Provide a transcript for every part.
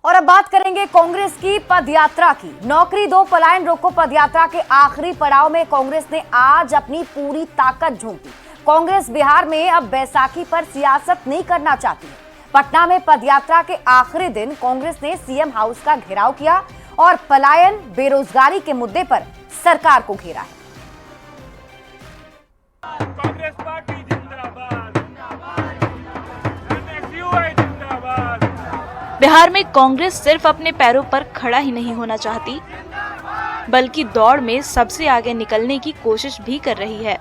और अब बात करेंगे कांग्रेस की पदयात्रा की। नौकरी दो पलायन रोको पदयात्रा के आखिरी पड़ाव में कांग्रेस ने आज अपनी पूरी ताकत झोंकी। कांग्रेस बिहार में अब बैसाखी पर सियासत नहीं करना चाहती। पटना में पदयात्रा के आखिरी दिन कांग्रेस ने सीएम हाउस का घेराव किया और पलायन बेरोजगारी के मुद्दे पर सरकार को घेरा है। कांग्रेस पार्टी जिंदाबाद, जिंदाबाद। बिहार में कांग्रेस सिर्फ अपने पैरों पर खड़ा ही नहीं होना चाहती, बल्कि दौड़ में सबसे आगे निकलने की कोशिश भी कर रही है।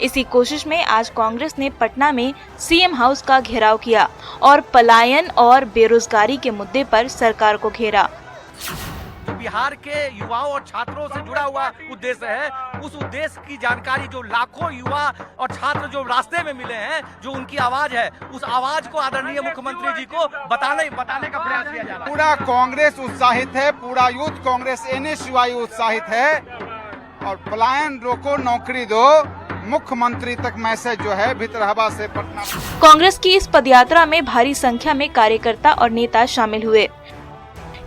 इसी कोशिश में आज कांग्रेस ने पटना में सीएम हाउस का घेराव किया और पलायन और बेरोजगारी के मुद्दे पर सरकार को घेरा। बिहार के युवाओं और छात्रों से जुड़ा हुआ उद्देश्य है, उस उद्देश्य की जानकारी जो लाखों युवा और छात्र जो रास्ते में मिले हैं, जो उनकी आवाज है, उस आवाज को आदरणीय मुख्यमंत्री जी को बताने का प्रयास किया जा रहा है। पूरा कांग्रेस उत्साहित है, पूरा यूथ कांग्रेस NSUI उत्साहित है और पलायन रोको नौकरी दो मुख्यमंत्री तक मैसेज जो है भितरहवा से पटना। कांग्रेस की इस पदयात्रा में भारी संख्या में कार्यकर्ता और नेता शामिल हुए।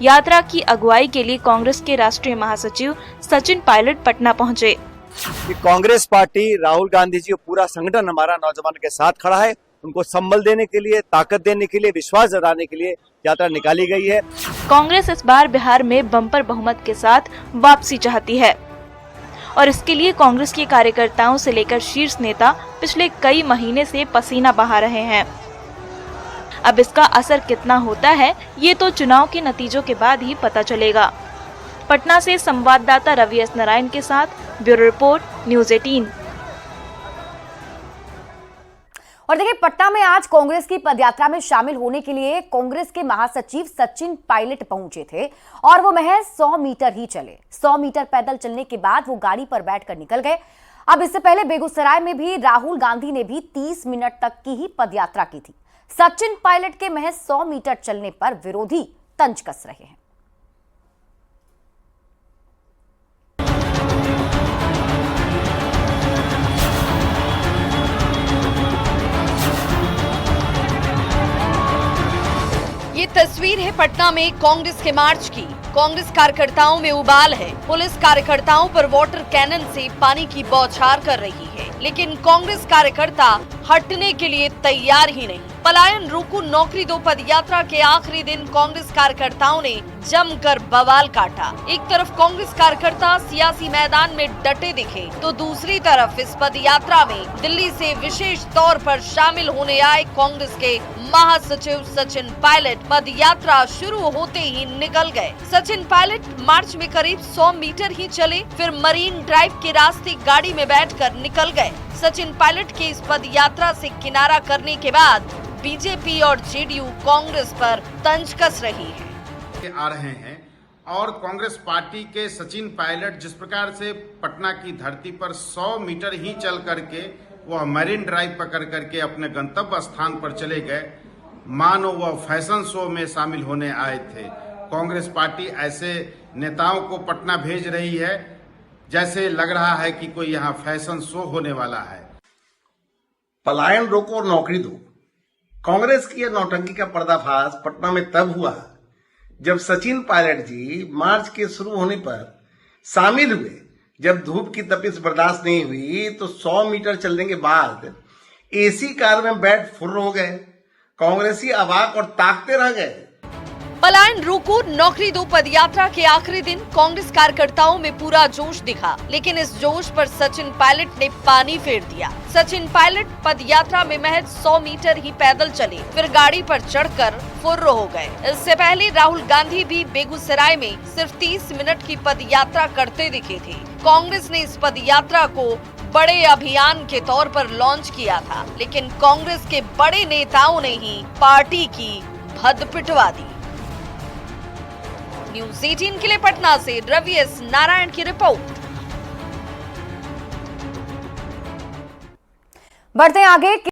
यात्रा की अगुवाई के लिए कांग्रेस के राष्ट्रीय महासचिव सचिन पायलट पटना पहुंचे। कांग्रेस पार्टी, राहुल गांधी जी और पूरा संगठन हमारा नौजवान के साथ खड़ा है। उनको संबल देने के लिए, ताकत देने के लिए, विश्वास जताने के लिए यात्रा निकाली गई है। कांग्रेस इस बार बिहार में बम्पर बहुमत के साथ वापसी चाहती है और इसके लिए कांग्रेस के कार्यकर्ताओं से लेकर शीर्ष नेता पिछले कई महीने से पसीना बहा रहे हैं। अब इसका असर कितना होता है, ये तो चुनाव के नतीजों के बाद ही पता चलेगा। पटना से संवाददाता रवि एस नारायण के साथ ब्यूरो रिपोर्ट, न्यूज़ 18। और देखिए, पटना में आज कांग्रेस की पदयात्रा में शामिल होने के लिए कांग्रेस के महासचिव सचिन पायलट पहुंचे थे और वो महज 100 मीटर ही चले। 100 मीटर पैदल चलने के बाद वो गाड़ी पर बैठकर निकल गए। अब इससे पहले बेगूसराय में भी राहुल गांधी ने भी 30 मिनट तक की ही पदयात्रा की थी। सचिन पायलट के महज 100 मीटर चलने पर विरोधी तंज कस रहे हैं। ये तस्वीर है पटना में कांग्रेस के मार्च की। कांग्रेस कार्यकर्ताओं में उबाल है। पुलिस कार्यकर्ताओं पर वाटर कैनन से पानी की बौछार कर रही है, लेकिन कांग्रेस कार्यकर्ता हटने के लिए तैयार ही नहीं। पलायन रोको नौकरी दो पदयात्रा के आखिरी दिन कांग्रेस कार्यकर्ताओं ने जमकर बवाल काटा। एक तरफ कांग्रेस कार्यकर्ता सियासी मैदान में डटे दिखे, तो दूसरी तरफ इस पदयात्रा में दिल्ली से विशेष तौर पर शामिल होने आए कांग्रेस के महासचिव सचिन पायलट पदयात्रा शुरू होते ही निकल गए। सचिन पायलट मार्च में करीब 100 मीटर ही चले, फिर मरीन ड्राइव के रास्ते गाड़ी में बैठकर निकल गए। सचिन पायलट के इस पदयात्रा से किनारा करने के बाद बीजेपी और जेडीयू कांग्रेस पर तंज कस रही है। आ रहे हैं और कांग्रेस पार्टी के सचिन पायलट जिस प्रकार से पटना की धरती पर 100 मीटर ही चल करके वह मरीन ड्राइव पकड़ करके अपने गंतव्य स्थान पर चले गए, मानो वह फैशन शो में शामिल होने आए थे। कांग्रेस पार्टी ऐसे नेताओं को पटना भेज रही है जैसे लग रहा है कि कोई यहाँ फैशन शो होने वाला है। पलायन रोको और नौकरी दो। कांग्रेस की यह नौटंकी का पर्दाफाश पटना में तब हुआ जब सचिन पायलट जी मार्च के शुरू होने पर शामिल हुए। जब धूप की तपिश बर्दाश्त नहीं हुई तो 100 मीटर चलने के बाद एसी कार में बैठ फुर्र हो गए। कांग्रेसी अवाक और ताकते रह गए। पलायन रोको नौकरी दो पदयात्रा के आखिरी दिन कांग्रेस कार्यकर्ताओं में पूरा जोश दिखा, लेकिन इस जोश पर सचिन पायलट ने पानी फेर दिया। सचिन पायलट पदयात्रा में महज 100 मीटर ही पैदल चले, फिर गाड़ी पर चढ़कर फुर्र हो गए। इससे पहले राहुल गांधी भी बेगूसराय में सिर्फ 30 मिनट की पदयात्रा करते दिखे थे। कांग्रेस ने इस पदयात्रा को बड़े अभियान के तौर पर लॉन्च किया था, लेकिन कांग्रेस के बड़े नेताओं ने ही पार्टी की भद्द पिटवा दी। न्यूज़ 18 के लिए पटना से रवि एस नारायण की रिपोर्ट। बढ़ते हैं आगे।